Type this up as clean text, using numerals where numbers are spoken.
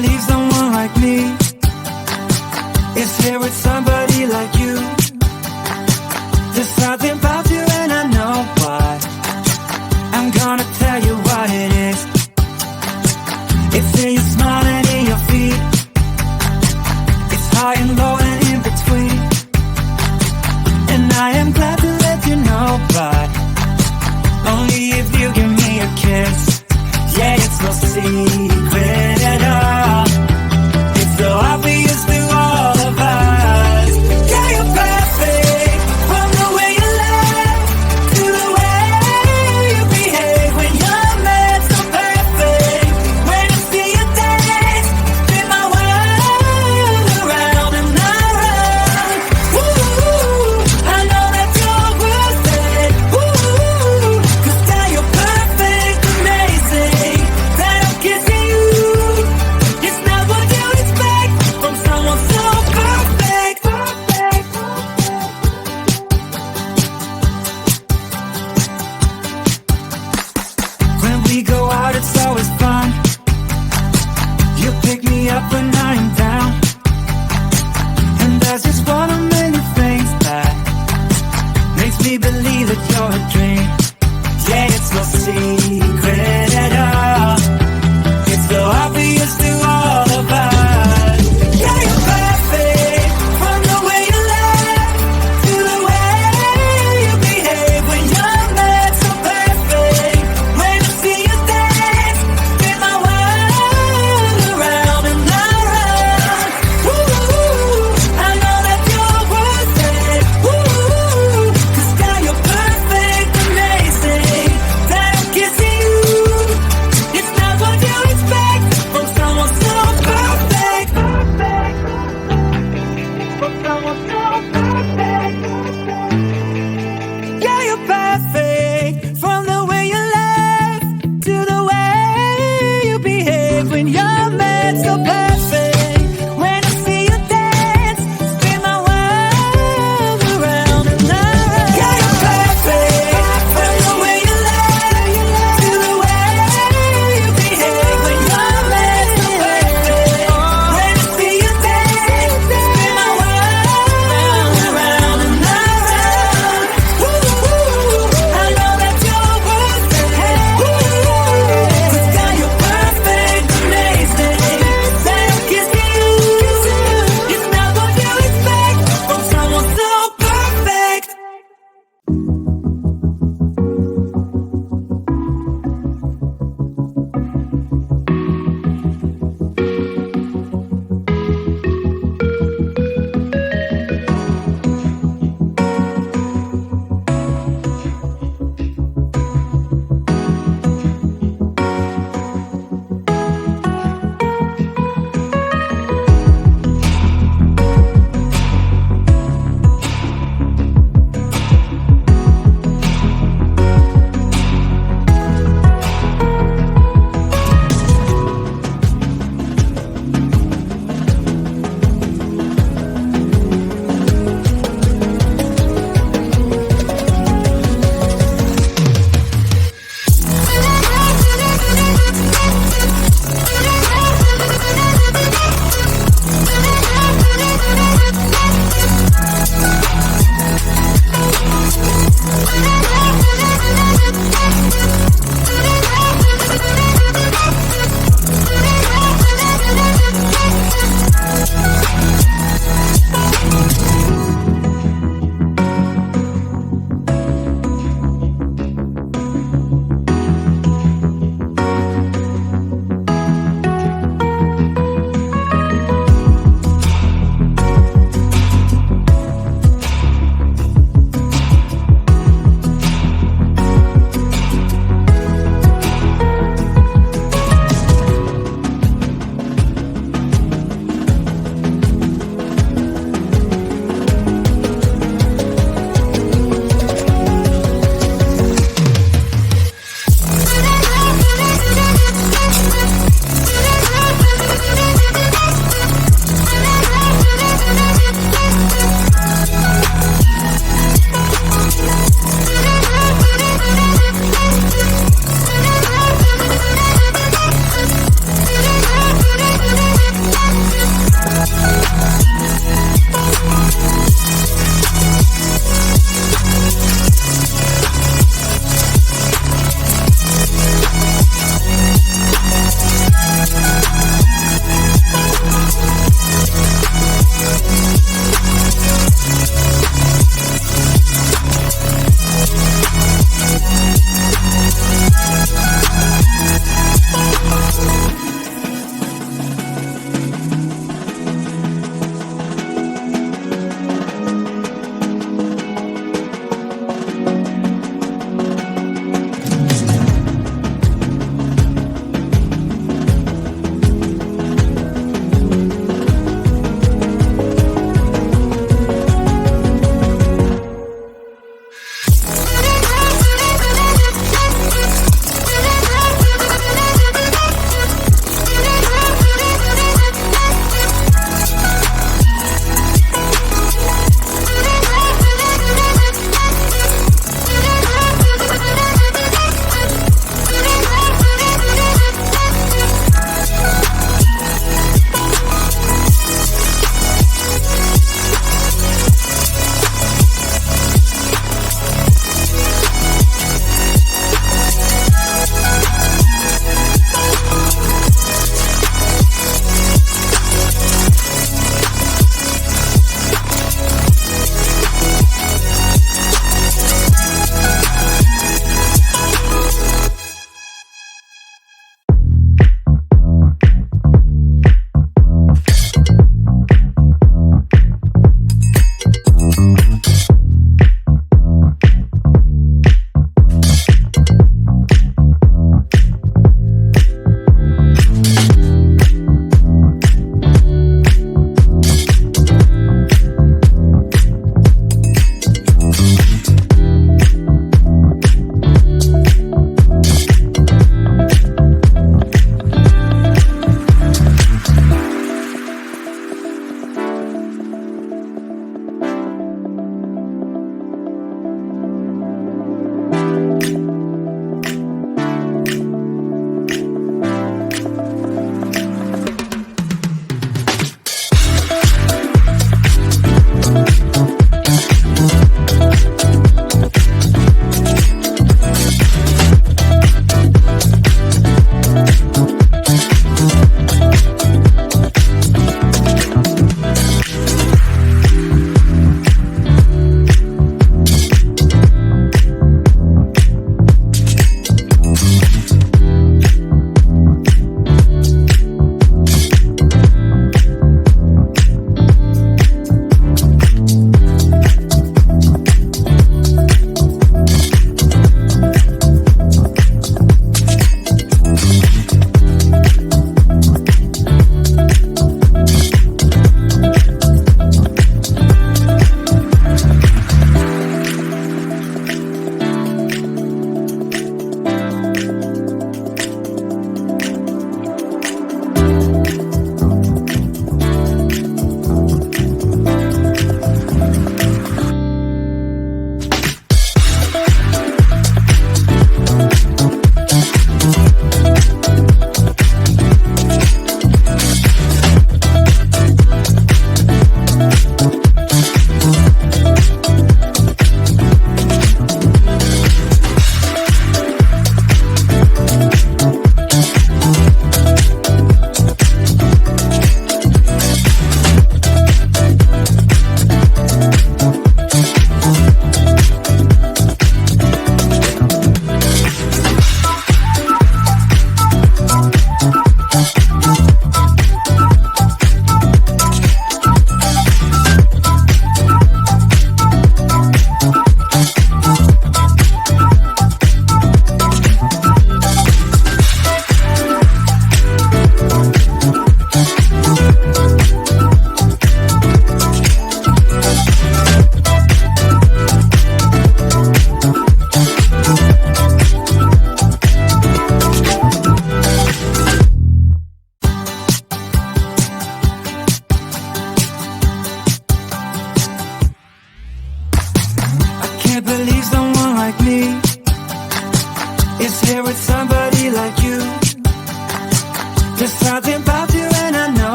believe someone like me is here with somebody like you. There's something about you and I know why. I'm gonna tell you what it is. It's in your smile and in your feet. It's high and low and in between. And I am glad to let you know, but only if you give me a kiss. Yeah, it's no secret at all. It's so obvious to all of us. Yeah, you're perfect. From the way you laugh to the way you behave when you're mad, so perfect. When I see you dance, spin my world around and around. Ooh, I know that you're worth it. Ooh, 'cause now you're perfect, amazing. That I'm kissing you, it's not what you expect from someone so perfect. When we go out, it's always fun. You pick me up when I am down, and that's just one of many things that makes me believe that you're a dream. Yeah, it's no secret at all. It's so obvious to all of us. Yeah, you're perfect. From the way you laugh to the way you behave when you're mad, so perfect. When I see you dance, spin my world around and around. Ooh, I know that you're worth it. Ooh, 'cause now you're perfect, amazing. That I'm kissing you, it's not what you expect from someone so perfect. From someone so perfect. Yeah, you're perfect. From the way you laugh to the way you behave when you're